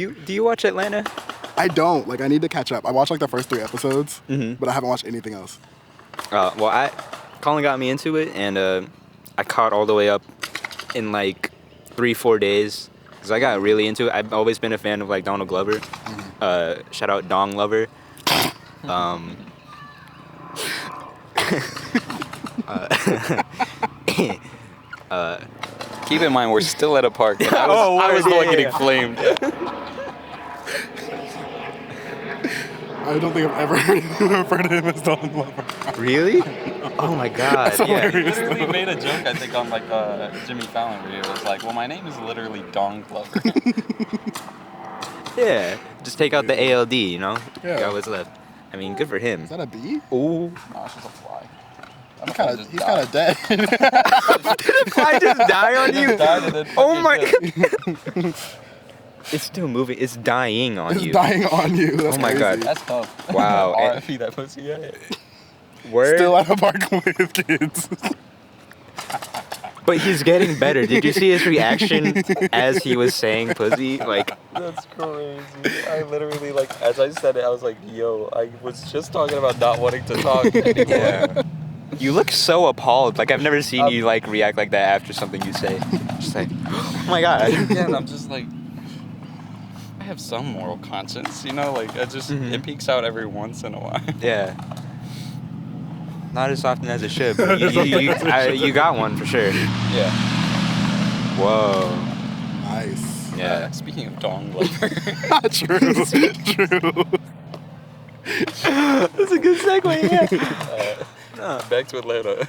Do you watch Atlanta? I don't. Like, I need to catch up. I watched like the first 3 episodes, Mm-hmm. but I haven't watched anything else. Well, Colin got me into it, and I caught all the way up in like 3-4 days because I got really into it. I've always been a fan of like Donald Glover. Shout out Dong Lover. Keep in mind, we're still at a park. And I was the one getting flamed. I don't think I've ever heard of him as Donald Glover. Really? Oh my God! He Yeah. literally made a joke, I think, on like Jimmy Fallon, where he was like, "Well, my name is literally Dong Glover." Yeah. Just take out the ALD, you know. Yeah. Got what's left. I mean, good for him. Is that a bee? Ooh. No, it's just a fly. He's kind of dead. I just die on you. Died and then Oh fucking my! It's still moving. It's dying on It's you. dying on you. That's Oh my crazy. God. That's tough. Wow. R.I.P. that pussy. Yeah. Word. Still at a park with kids. But he's getting better. Did you see his reaction as he was saying pussy? Like, That's crazy. I literally, like, as I said it, I was like, yo, I was just talking about not wanting to talk anymore. yeah. You look so appalled. Like, I've never seen you, like, react like that after something you say. Just like, oh my God. Yeah, and I'm just like, I have some moral conscience, you know? Like, it peeks out every once in a while. Yeah. Not as often as it should, but you got one for sure. Yeah. Whoa. Nice. Yeah. Speaking of Dong Lover. True. That's a good segue, yeah. Back to Atlanta.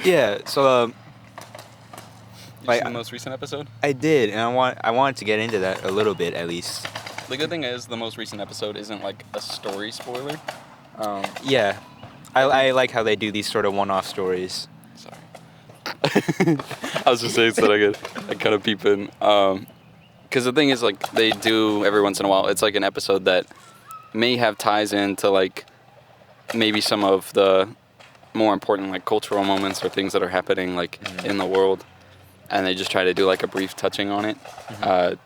Yeah, so, You like, seen the most recent episode? I did, and I wanted to get into that a little bit, at least. The good thing is the most recent episode isn't like a story spoiler. Yeah. I like how they do these sort of one-off stories. Sorry. I was just saying so that I kind of peep in. Because the thing is, like, they do every once in a while. It's like an episode that may have ties into like maybe some of the more important like cultural moments or things that are happening like in the world, and they just try to do like a brief touching on it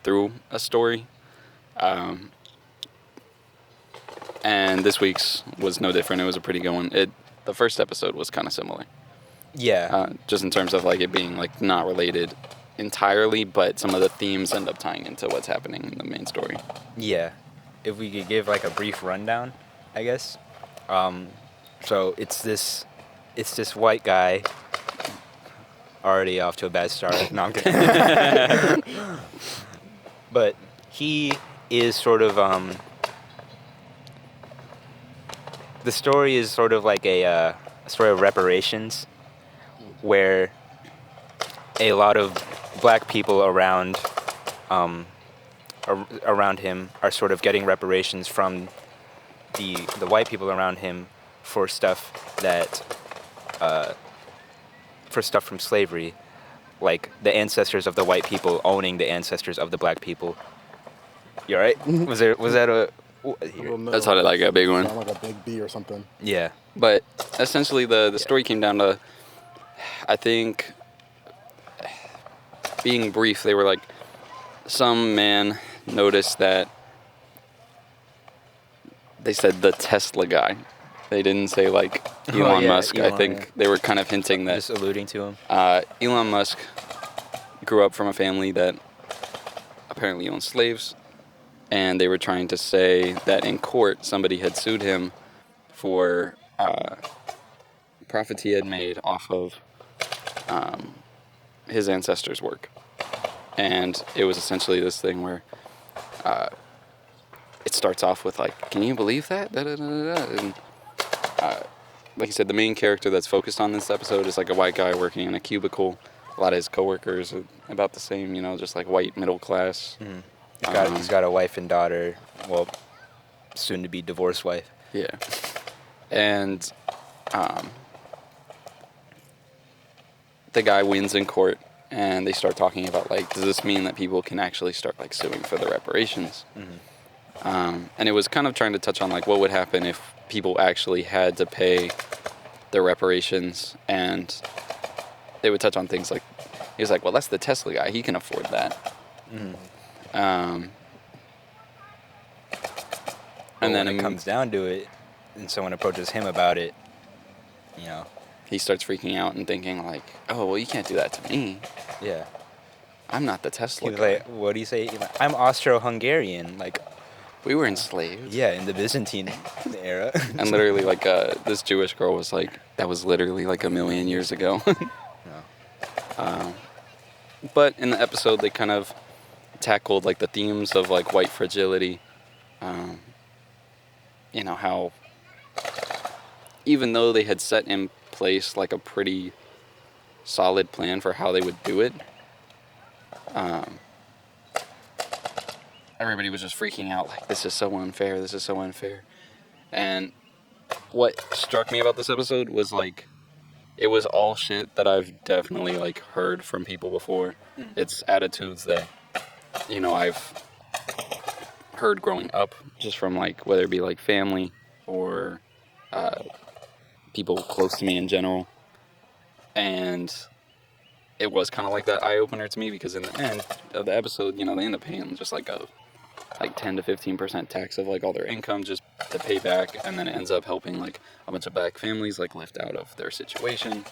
through a story. And this week's was no different. It was a pretty good one. The first episode was kind of similar. Yeah. Just in terms of like it being like not related entirely, but some of the themes end up tying into what's happening in the main story. Yeah. If we could give like a brief rundown, I guess. So it's this white guy already off to a bad start. No, I'm kidding. But he is sort of the story is sort of like a story of reparations, where a lot of black people around him are sort of getting reparations from the white people around him for stuff from slavery, like the ancestors of the white people owning the ancestors of the black people. You alright? Was that a here. No, That sounded like a big one. sounded like a big bee or something. Yeah. But essentially the story came down to, I think, being brief, they were like, some man noticed that, they said the Tesla guy. They didn't say like Elon Musk. Elon, I think they were kind of hinting that Just alluding to him. Elon Musk grew up from a family that apparently owned slaves, and they were trying to say that in court somebody had sued him for profits he had made off of his ancestors' work. And it was essentially this thing where it starts off with like, can you believe that? Da, da, da, da, da. And like you said, the main character that's focused on this episode is like a white guy working in a cubicle. A lot of his coworkers are about the same, you know, just like white middle class. Mm-hmm. He's got a wife and daughter. Well, soon to be divorced wife. Yeah. And the guy wins in court, and they start talking about like, does this mean that people can actually start like suing for the reparations? Mm-hmm. And it was kind of trying to touch on like what would happen if people actually had to pay the reparations, and they would touch on things like, he was like, well, that's the Tesla guy, he can afford that. Mm-hmm. But And then when it comes down to it, and someone approaches him about it, you know, he starts freaking out and thinking like, oh, well, you can't do that to me. yeah. I'm not the Tesla He was guy. like, what do you say? He's like, I'm Austro-Hungarian. Like, We were enslaved. yeah, in the Byzantine era. And literally, like, this Jewish girl was like, that was literally like a million years ago. No. But in the episode, they kind of tackled like the themes of like white fragility. You know, how even though they had set in place like a pretty solid plan for how they would do it, everybody was just freaking out like, this is so unfair, this is so unfair. And what struck me about this episode was like, it was all shit that I've definitely like heard from people before. It's attitudes that, you know, I've heard growing up, just from like whether it be like family or people close to me in general. And it was kind of like that eye opener to me, because in the end of the episode, you know, they end up paying just like a 10 to 15% tax of like all their income just to pay back, and then it ends up helping like a bunch of black families like lift out of their situation.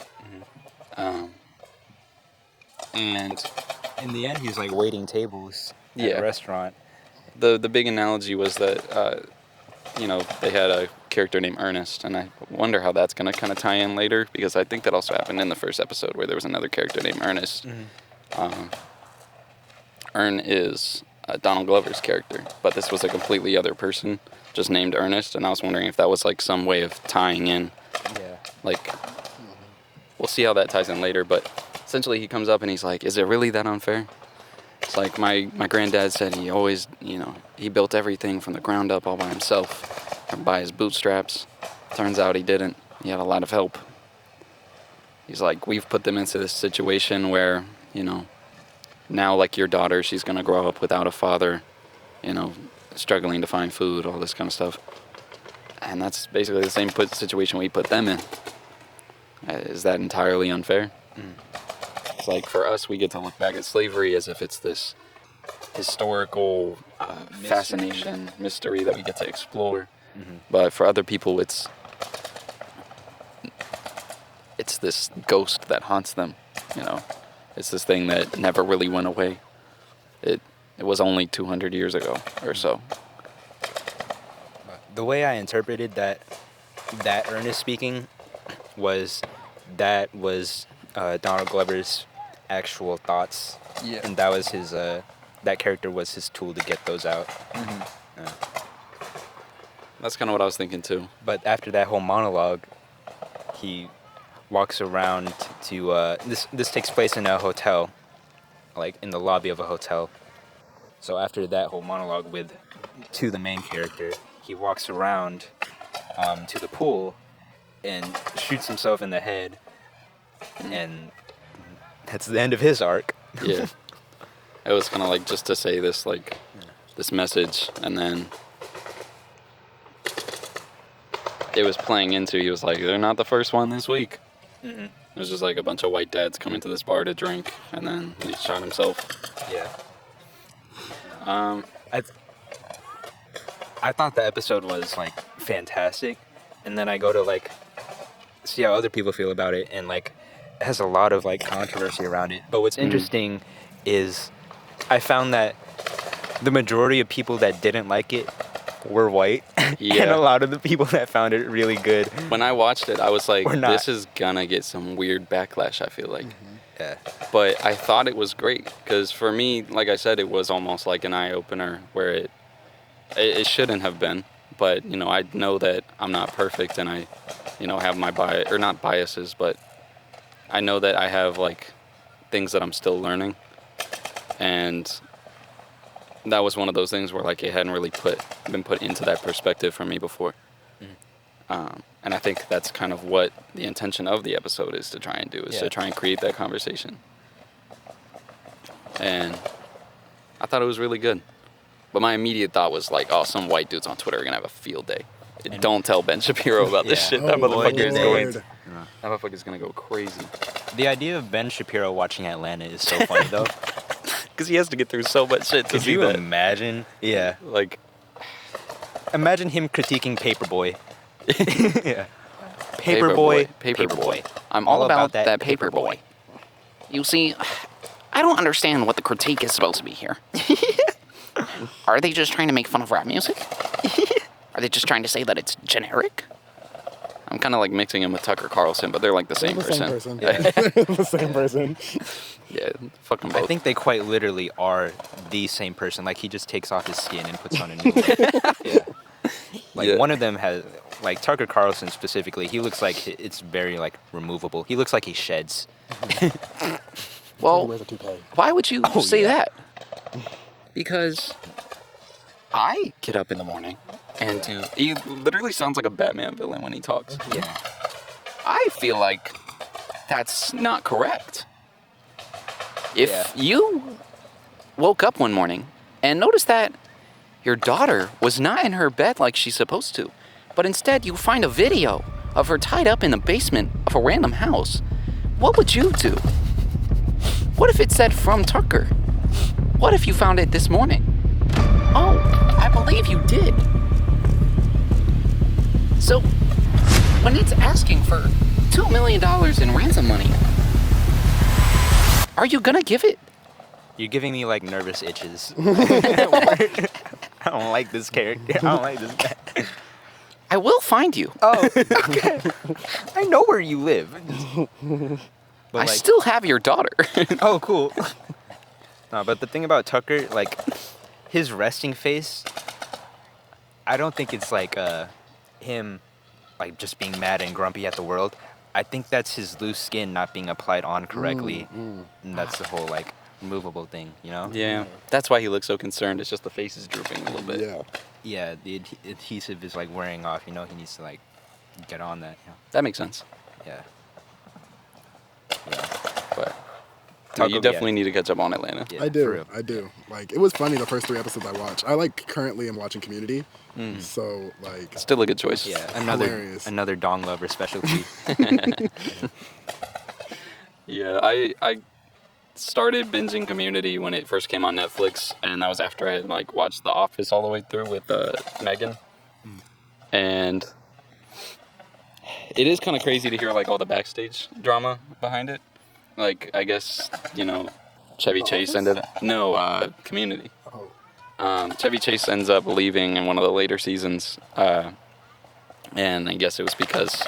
And In the end, he's like waiting tables at Yeah. a restaurant. the big analogy was that you know, they had a character named Ernest, and I wonder how that's going to kind of tie in later, because I think that also happened in the first episode where there was another character named Ernest. Ern is Donald Glover's character, but this was a completely other person just named Ernest, and I was wondering if that was like some way of tying in. Yeah. Like, we'll see how that ties in later, but essentially he comes up and he's like, is it really that unfair? It's like my granddad said he always, you know, he built everything from the ground up all by himself, or by his bootstraps. Turns out he didn't. He had a lot of help. He's like, we've put them into this situation where, you know, now like your daughter, she's going to grow up without a father, you know, struggling to find food, all this kind of stuff. And that's basically the same situation we put them in. Is that entirely unfair? It's like, for us, we get to look back at slavery as if it's this historical fascination, mystery that we get to explore. But for other people, it's this ghost that haunts them, you know. It's this thing that never really went away. It was only 200 years ago or so. The way I interpreted that Ernest speaking was Donald Glover's actual thoughts. Yeah. And that was his that character was his tool to get those out. That's kind of what I was thinking too. But after that whole monologue, he walks around to this takes place in a hotel, like in the lobby of a hotel. So after that whole monologue to the main character, he walks around to the pool and shoots himself in the head, and that's the end of his arc. Yeah. It was kind of like just to say this, like, this message, and then it was playing into, he was like, they're not the first one this week. It was just like a bunch of white dads coming to this bar to drink, and then he shot himself. Yeah. I thought the episode was like fantastic, and then I go to like see how other people feel about it, and like it has a lot of like controversy around it. But what's interesting is I found that the majority of people that didn't like it were white, and Yeah. a lot of the people that found it really good. When I watched it, I was like, Or not. this is gonna get some weird backlash, I feel like. Yeah. But I thought it was great, because for me, like I said, it was almost like an eye-opener where it shouldn't have been. But, you know, I know that I'm not perfect, and I, you know, have my bias, or not biases, but I know that I have, like, things that I'm still learning. And that was one of those things where, like, it hadn't really been put into that perspective for me before. And I think that's kind of what the intention of the episode is to try and do, is to try and create that conversation. And I thought it was really good. But my immediate thought was like, oh, some white dudes on Twitter are going to have a field day. Don't tell Ben Shapiro about this shit. That motherfucker is going to go crazy. The idea of Ben Shapiro watching Atlanta is so funny though. Because he has to get through so much shit to Could see you that. imagine? Yeah. Like, Imagine him critiquing Paperboy. Yeah. Paperboy. Paperboy. I'm all about that Paperboy. You see, I don't understand what the critique is supposed to be here. Are they just trying to make fun of rap music? Are they just trying to say that it's generic? I'm kind of like mixing him with Tucker Carlson, but they're like the same person. Yeah. The same person. Yeah, fucking both. I think they quite literally are the same person. Like, he just takes off his skin and puts on a new one. Yeah. Like, Yeah. one of them has, like, Tucker Carlson specifically, he looks like it's very, like, removable. He looks like he sheds. Well, Wears a toupee. why would you say yeah. that? Because I get up in the morning and he literally sounds like a Batman villain when he talks. Yeah. I feel like that's not correct. If Yeah. you woke up one morning and noticed that your daughter was not in her bed like she's supposed to, but instead you find a video of her tied up in the basement of a random house, what would you do? What if it said from Tucker? What if you found it this morning? Oh, I believe you did. So, when it's asking for $2 million in ransom money, are you gonna give it? You're giving me, like, nervous itches. I don't like this character. I don't like this guy. I will find you. Oh, okay. I know where you live. But, I like, still have your daughter. oh, cool. No, but the thing about Tucker, like, his resting face, I don't think it's like him, like, just being mad and grumpy at the world. I think that's his loose skin not being applied on correctly, and that's the whole, like, movable thing, you know? Yeah, that's why he looks so concerned. It's just the face is drooping a little bit. Yeah. Yeah, the adhesive is, like, wearing off. You know, he needs to, like, get on that. That makes sense. Yeah. But Taco, you definitely need to catch up on Atlanta. Yeah, I for do. real. I do. Like, it was funny the first 3 episodes I watched. I, like, currently am watching Community. So, like, Still a good choice. Yeah, Hilarious. another dong lover specialty. Yeah, I started binging Community when it first came on Netflix, and that was after I had like watched The Office all the way through with Megan. And it is kind of crazy to hear like all the backstage drama behind it. Like, I guess, you know, Chevy Chase ended Community. Chevy Chase ends up leaving in one of the later seasons, and I guess it was because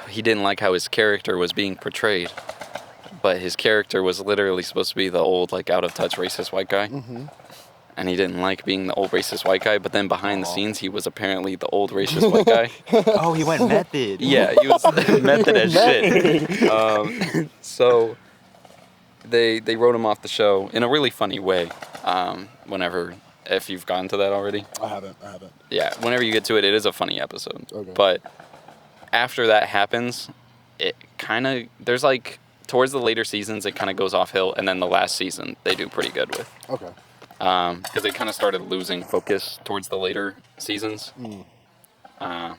he didn't like how his character was being portrayed. But his character was literally supposed to be the old, like, out-of-touch racist white guy. And he didn't like being the old racist white guy, but then behind the scenes, he was apparently the old racist white guy. Oh, he went method. Yeah, he was method as shit. So they wrote him off the show in a really funny way. If you've gotten to that already. I haven't. Yeah, whenever you get to it, it is a funny episode. Okay. But after that happens, it kind of, there's like, towards the later seasons, it kind of goes off hill, and then the last season, they do pretty good with. Okay. Because they kind of started losing focus towards the later seasons. But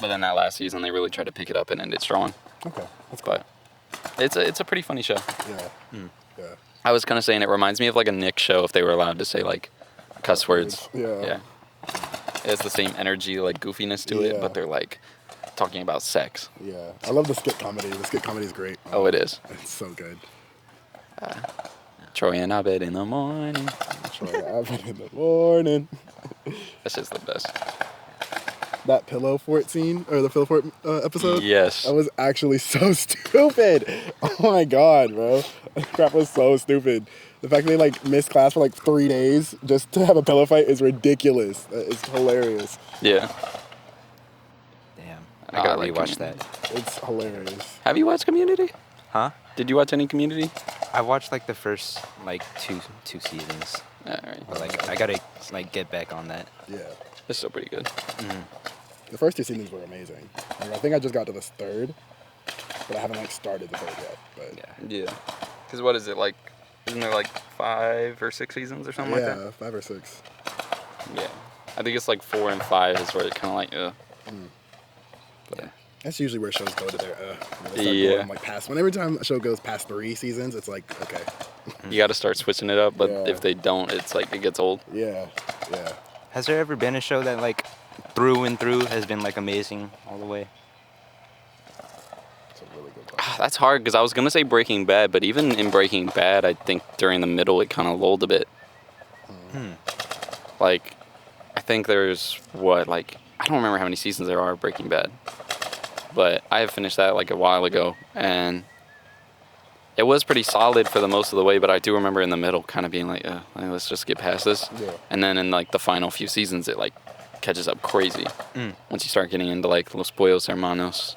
then that last season, they really tried to pick it up and end it strong. Okay. That's But it's a pretty funny show. Yeah. Yeah. I was kind of saying it reminds me of like a Nick show if they were allowed to say like cuss words. Yeah. It has the same energy, like goofiness to it, Yeah. but they're like talking about sex. Yeah. I love the skit comedy. The skit comedy is great. Oh, it is. It's so good. Troy and Abed in the morning. Troy Abbott in the morning. That's just the best. That pillow fort scene, or the pillow fort episode? Yes. That was actually so stupid. Oh my god, bro. That crap was so stupid. The fact that they like missed class for like 3 days just to have a pillow fight is ridiculous. It's hilarious. Yeah. Damn. I I gotta like rewatch Community. that. It's hilarious. Have you watched Community? Huh? Did you watch any Community? I watched like the first like two seasons. Alright. But like I gotta like get back on that. Yeah. It's still pretty good. The first 2 seasons were amazing. Like, I think I just got to this 3rd, but I haven't like started the 3rd yet. But Yeah. Because what is it, like, isn't there like 5 or 6 seasons or something like that? yeah, 5 or 6. Yeah. I think it's like 4 and 5 is where it kind of like, Yeah. That's usually where shows go to their when they start Yeah. going, like past. Every time a show goes past 3 seasons, it's like okay. You got to start switching it up, but Yeah. if they don't, it's like it gets old. Yeah. Yeah. Has there ever been a show that like through and through has been like amazing all the way. It's a really good one. That's hard because I was gonna say Breaking Bad, but even in Breaking Bad, I think during the middle it kind of lulled a bit. Like, I think there's like I don't remember how many seasons there are of Breaking Bad, but I have finished that like a while ago, and it was pretty solid for the most of the way. But I do remember in the middle kind of being like, let's just get past this. Yeah. And then in like the final few seasons, it like catches up crazy once you start getting into like Los Pollos Hermanos,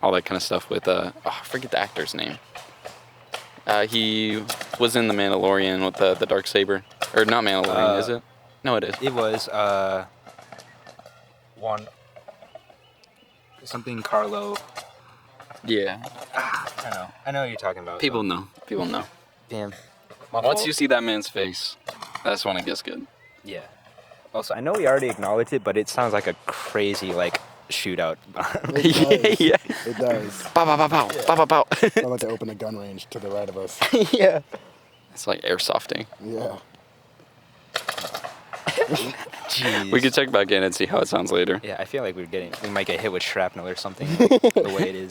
all that kind of stuff with I forget the actor's name. He was in The Mandalorian with the Darksaber. Or not Mandalorian, is it? No, it is. It was one something Carlo. Yeah. I know what you're talking about. People know. People know. Damn. Once you see that man's face, that's when it gets good. Yeah. Also, I know we already acknowledged it, but it sounds like a crazy like shootout. Yeah. It does. Pow, pow, pow, pow. Pow, pow, pow. I like to open a gun range to the right of us. Yeah. It's like airsofting. Yeah. Jeez. We could check back in and see how it sounds later. Yeah, I feel like we might get hit with shrapnel or something. The way it is.